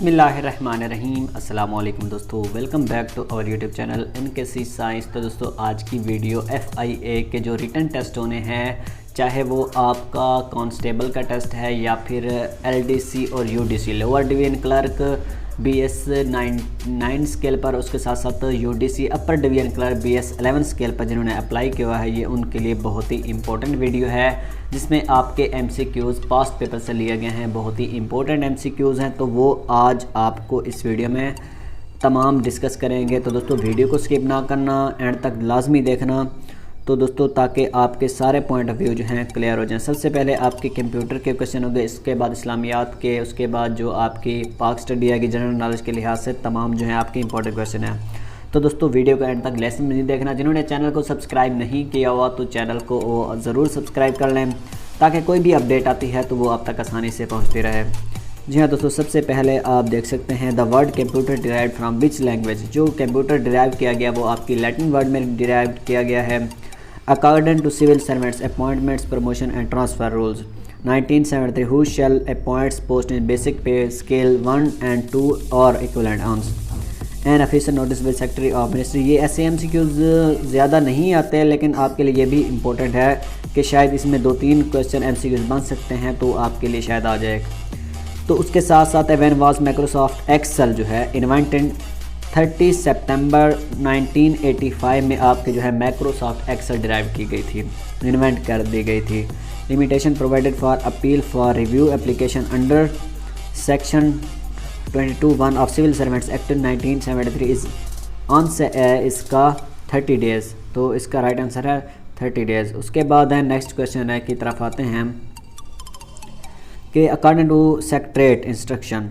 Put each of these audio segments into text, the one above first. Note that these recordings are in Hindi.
बिस्मिल्लाहिर्रहमानिर्रहीम। अस्सलाम वालेकुम दोस्तों, welcome back to our YouTube channel MKC science. तो दोस्तों आज की वीडियो FIA के जो रिटन टेस्ट होने हैं, चाहे वो आपका कांस्टेबल का टेस्ट है या फिर LDC और UDC lower division clerk BS 9 scale पर, उसके साथ साथ UDC upper division clerk BS 11 scale पर जिन्होंने अप्लाई किया है, ये उनके लिए बहुत ही इंपॉर्टेंट वीडियो है जिसमें आपके MCQs पास्ट पेपर से लिए गए हैं। बहुत ही इंपॉर्टेंट MCQs हैं, तो वो आज आपको इस वीडियो में तमाम डिस्कस करेंगे। तो दोस्तों वीडियो को स्किप ना करना, एंड तक लाजमी देखना, तो दोस्तों ताकि आपके सारे पॉइंट ऑफ व्यू जो हैं क्लियर हो जाएं। सबसे पहले आपके कंप्यूटर के क्वेश्चन होंगे, इसके बाद इस्लामियात के, उसके बाद जो आपकी पाक स्टडी आएगी जनरल नॉलेज के लिहाज से, तमाम जो हैं आपके इंपॉर्टेंट क्वेश्चन हैं। तो दोस्तों वीडियो को एंड तक लेसन में नहीं देखना। जिन्होंने चैनल को सब्सक्राइब नहीं किया हुआ तो चैनल को ज़रूर सब्सक्राइब कर लें ताकि कोई भी अपडेट आती है तो वो आप तक आसानी से पहुँचती रहे। जी हाँ दोस्तों, सबसे पहले आप देख सकते हैं the word computer derived from which language. जो कंप्यूटर डिराइव किया गया वो आपकी लैटिन वर्ड में डिराइव किया गया है। According to civil servants appointments, promotion and transfer rules 1973, who shall appoints post in basic pay scale 1 and 2 or equivalent ounce and officer noticeable secretary of ministry। ये ऐसे MCQs ज़्यादा नहीं आते, लेकिन आपके लिए ये भी इम्पोर्टेंट है कि शायद इसमें 2-3 क्वेश्चन MCQs बन सकते हैं, तो आपके लिए शायद आ जाए। तो उसके साथ साथ व्हेन वाज माइक्रोसॉफ्ट एक्सेल जो है इन्वेंटेड 30 सितंबर 1985 में आपके जो है माइक्रोसॉफ्ट एक्सेल डिराइव की गई थी, इन्वेंट कर दी गई थी। Limitation provided for appeal for review application under section 22(1) of civil servants act 1973 is on से इसका 30 डेज़। तो इसका राइट आंसर है 30 डेज़। उसके बाद है नेक्स्ट क्वेश्चन है की तरफ आते हैं कि according to secretariat instruction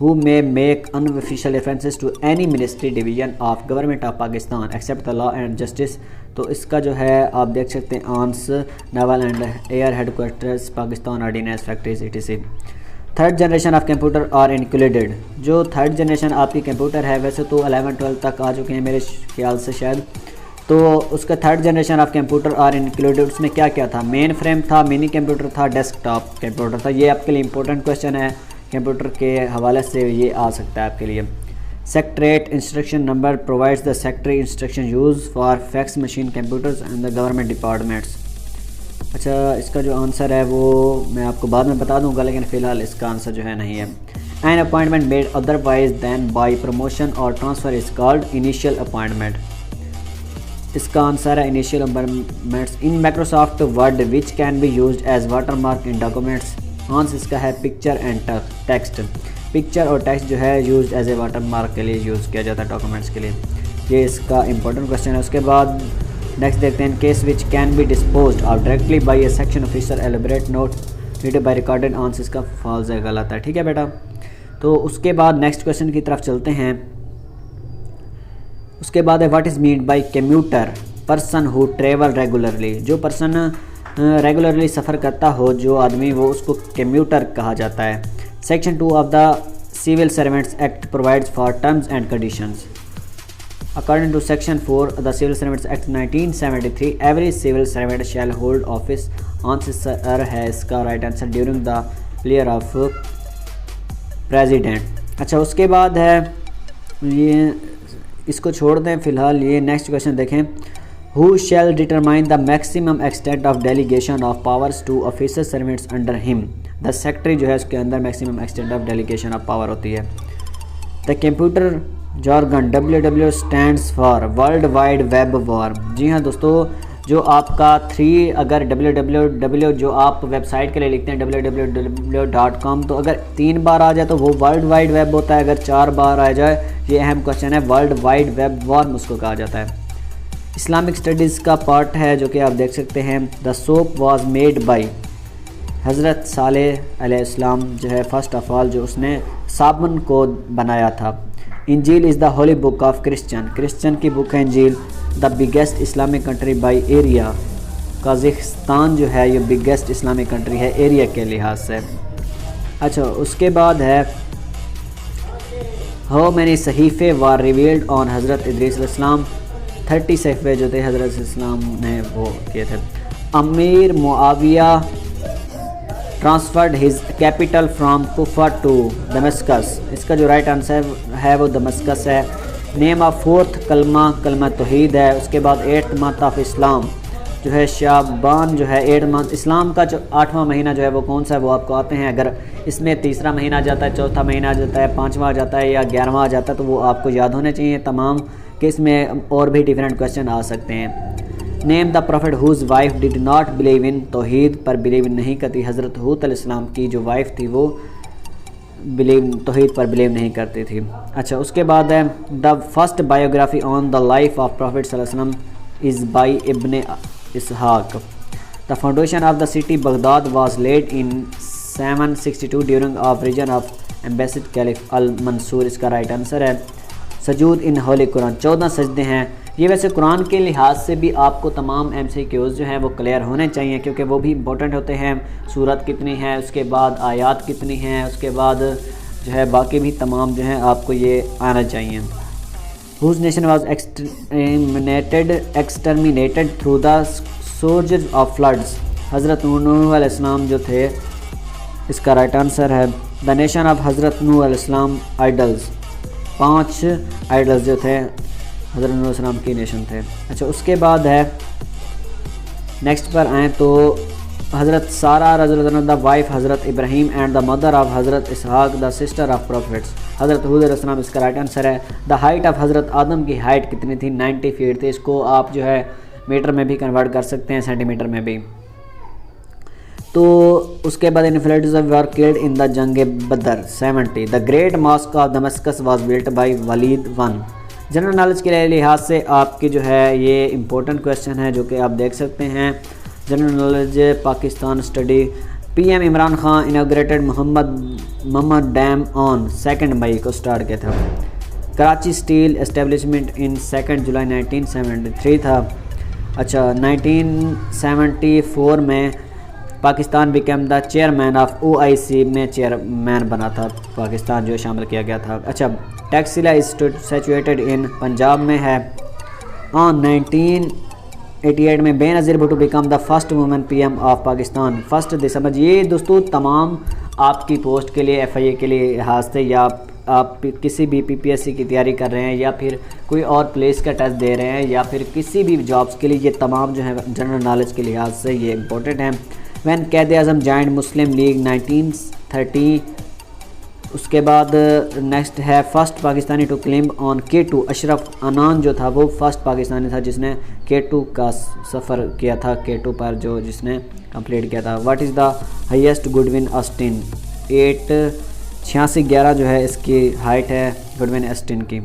who may make unofficial references to any ministry division of government of Pakistan except the law and justice। तो इसका जो है आप देख सकते हैं arms naval and air headquarters Pakistan ordnance factories etc। Third generation of computer are included. जो थर्ड जनरेशन आपकी कंप्यूटर है, वैसे तो 11-12 तक आ चुके हैं मेरे ख्याल से शायद, तो उसका third generation of computer are included. उसमें क्या क्या था? मेन फ्रेम था, मिनी कंप्यूटर था, डेस्कटॉप कंप्यूटर था। ये आपके लिए इंपॉर्टेंट क्वेश्चन है, कंप्यूटर के हवाले से ये आ सकता है आपके लिए। Secretariat instruction number provides the secretary instruction use for fax machine computers and the government departments. अच्छा, इसका जो आंसर है वो मैं आपको बाद में बता दूंगा, लेकिन फ़िलहाल इसका आंसर जो है नहीं है। An appointment made otherwise than by promotion और transfer is called initial appointment. इसका आंसर है initial appointments in Microsoft Word which can be used as watermark in documents. Answer इसका है पिक्चर एंड टेक्स्ट। पिक्चर और टेक्स्ट जो है use as a watermark के लिए यूज़ किया जाता है डॉक्यूमेंट्स के लिए। ये इसका इंपॉर्टेंट क्वेश्चन है। उसके बाद नेक्स्ट देखते हैं case which can be disposed of directly by a section officer elaborate note needed by recorded. Answer इसका फॉल्स है, गलत है। ठीक है बेटा, तो उसके बाद नेक्स्ट क्वेश्चन की तरफ चलते हैं। उसके बाद है what is mean by commuter person who travel regularly. जो पर्सन रेगुलरली सफ़र करता हो, जो आदमी, वो उसको कम्यूटर कहा जाता है। Section 2 of the civil servants act provides for terms and conditions. According to section 4 the civil servants act 1973 every civil servant shall hold office. Answer है इसका right answer during the pleasure of president. अच्छा, उसके बाद है ये, इसको छोड़ दें फ़िलहाल। ये नेक्स्ट क्वेश्चन देखें। Who shall determine the maximum extent of delegation of powers to officer servants under him? The secretary जो है उसके अंदर maximum extent of delegation of power होती है। The computer jargon WWW stands for World Wide Web War। जी हाँ दोस्तों, जो आपका 3 अगर www जो आप वेबसाइट के लिए लिखते हैं www.com, तो अगर 3 बार आ जाए तो वो वर्ल्ड वाइड वेब होता है। अगर 4 बार आ जाए, ये अहम क्वेश्चन है, वर्ल्ड वाइड वेब वॉर उसको कहा जाता है। इस्लामिक स्टडीज़ का पार्ट है जो कि आप देख सकते हैं। The soap was made by हज़रत सालेह अलैहिस्सलाम जो है फर्स्ट ऑफ ऑल जो उसने साबुन को बनाया था। Injil is the holy book of Christian की बुक है Injil. The biggest Islamic country by area. Kazakhstan जो है ये बिगेस्ट इस्लामिक कंट्री है एरिया के लिहाज से। अच्छा, उसके बाद है हाउ मैनी सहीफ़े were revealed on Hazrat Idris अलैहिस्सलाम। 30 सहीफ़े जो थे हज़रत इस्लाम ने वो किए थे। Amir Muawiya transferred his capital from Kufa to Damascus. इसका जो राइट आंसर है वो दमस्कस है। नेम ऑफ फोर्थ कलमा तौहीद है। उसके बाद 8th मंथ ऑफ इस्लाम जो है शाबान जो है 8 मंथ इस्लाम का जो 8वां महीना जो है वो कौन सा है वो आपको आते हैं। अगर इसमें तीसरा महीना आ जाता है, चौथा महीना आ जाता है, 5वां आ जाता है या 11वां आ जाता है तो वो आपको याद होने चाहिए तमाम, कि इसमें और भी डिफरेंट क्वेश्चन आ सकते हैं। Name the prophet whose wife did not believe in तौहीद पर बिलीव नहीं करती। हज़रत हूद अलैहिस्सलाम की जो वाइफ थी वो तौहीद पर बिलीव नहीं करती थी। अच्छा, उसके बाद है the first biography on the life of prophet सल्लल्लाहु अलैहि वसल्लम is by Ibn Ishaq. The foundation of the city Baghdad was laid in 762 during of reign of Abbasid caliph al Mansur. इसका राइट आंसर है सजूद इन होली कुरान। 14 सजदे हैं। ये वैसे कुरान के लिहाज से भी आपको तमाम MCQs जो हैं वो क्लियर होने चाहिए, क्योंकि वो भी इंपॉर्टेंट होते हैं। सूरत कितनी है, उसके बाद आयात कितनी हैं, उसके बाद जो है बाकी भी तमाम जो है आपको ये आना चाहिए। Whose nation was exterminated through the surges of floods? हज़रत नूह अलैहिस्सलाम जो थे, इसका राइट आंसर है द नेशन ऑफ हज़रत नूह अलैहिस्सलाम आइडल्स। 5 आइडल्स जो थे हज़रत नूह अलैहिस्सलाम की नेशन थे। अच्छा, उसके बाद है नेक्स्ट पर आएँ तो हज़रत सारा रज़ियल्लाहु अन्हा द वाइफ हज़रत Ibrahim and the mother of हज़रत इसहाक द सिस्टर ऑफ प्रॉफिट्स। हज़रत हूद अलैहिस्सलाम इसका राइट आंसर है। द हाइट ऑफ हज़रत आदम की हाइट कितनी थी? 90 फीट थी। इसको आप जो है मीटर में भी कन्वर्ट कर सकते हैं, सेंटीमीटर में भी। तो उसके बाद influencers were killed in the जंग Badr 70। The great mosque of Damascus was built by Walid 1। General knowledge के लिहाज से आपकी जो है ये इंपॉर्टेंट क्वेश्चन है जो कि आप देख सकते हैं। General knowledge Pakistan study. PM Imran Khan inaugurated Mohmand dam on 2 मई को स्टार्ट किया था। Karachi steel establishment in 2 July 1973 था। अच्छा, 1974 में Pakistan became the chairman of OIC में चेयरमैन बना था पाकिस्तान, जो शामिल किया गया था। अच्छा, Taxila is situated in Punjab में है। ऑन 1988 में Benazir Bhutto became the first women PM of Pakistan 1 दिसंबर। ये दोस्तों तमाम आपकी पोस्ट के लिए FIA के लिए लिहाज से, या आप किसी भी PPSC की तैयारी कर रहे हैं या फिर कोई और पुलिस का टेस्ट दे रहे हैं या फिर किसी भी जॉब्स के लिए, ये तमाम जो है जनरल नॉलेज के लिहाज से ये इम्पोर्टेंट हैं। वैन कैद आज़म जॉइंड मुस्लिम लीग 1930। उसके बाद नेक्स्ट है first Pakistani to claim on K2। Ashraf Anan जो था वो फर्स्ट पाकिस्तानी था जिसने K2 का सफ़र किया था, K2 पर जो जिसने कंप्लीट किया था। What is the highest Goodwin Austin? 88611 जो है इसकी हाइट है गुडविन ऑस्टिन की।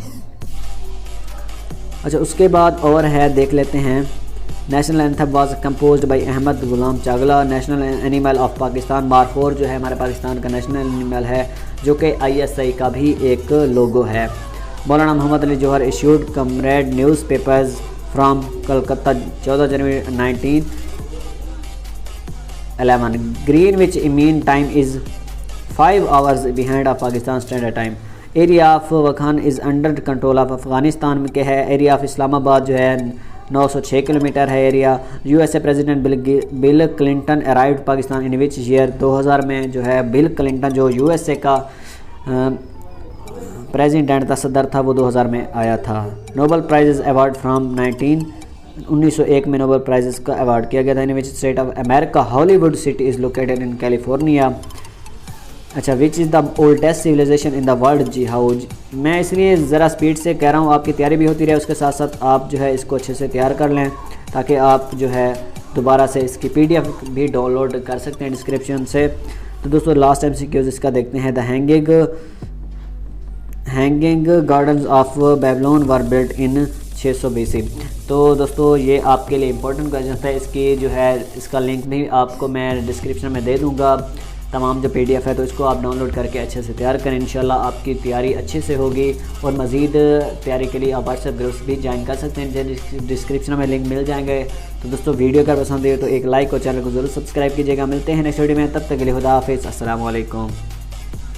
अच्छा, उसके बाद और है देख लेते हैं। National anthem was composed by Ahmed Ghulam Chagla. National animal of Pakistan markhor जो है हमारे पाकिस्तान का नेशनल एनिमल है, जो कि ISI का भी एक लोगो है। Maulana Mohammad Ali Jauhar issued comrade newspapers from Calcutta 14 January 1911। Greenwich mean time is 5 hours behind of Pakistan standard time. Area of Wakhan is under control of Afghanistan के है। एरिया ऑफ इस्लामाबाद जो है 906 किलोमीटर है area. USA president bill Clinton arrived Pakistan in which year? 2000 में जो है बिल क्लिंटन जो USA का प्रेसिडेंट था, सदर था, वो 2000 में आया था। नोबल प्राइज़ अवार्ड फ्राम 1901 में नोबल प्राइज़ का अवार्ड किया गया था। In which state of America Hollywood city is located in California. अच्छा, which is the oldest civilization in the world? जी हाँ, मैं इसलिए ज़रा स्पीड से कह रहा हूँ, आपकी तैयारी भी होती रहे, उसके साथ साथ आप जो है इसको अच्छे से तैयार कर लें ताकि आप जो है दोबारा से इसकी PDF भी डाउनलोड कर सकते हैं डिस्क्रिप्शन से। तो दोस्तों लास्ट MCQs इसका देखते हैं। The hanging gardens of Babylon were built in 600 BC। तो दोस्तों ये आपके लिए इम्पोर्टेंट क्वेश्चन था। इसकी जो है इसका लिंक भी आपको मैं डिस्क्रिप्शन में दे दूँगा, तमाम जो PDF है, तो इसको आप डाउनलोड करके अच्छे से तैयार करें। इंशाल्लाह आपकी तैयारी अच्छे से होगी। और मज़ीद तैयारी के लिए आप WhatsApp ग्रुप्स भी ज्वाइन कर सकते हैं, डिस्क्रिप्शन में लिंक मिल जाएंगे। तो दोस्तों वीडियो अगर पसंद है तो एक लाइक और चैनल को ज़रूर सब्सक्राइब कीजिएगा। मिलते हैं नेक्स्ट वीडियो में, तब तक के लिए खुदा हाफिज़, अस्सलाम वालेकुम।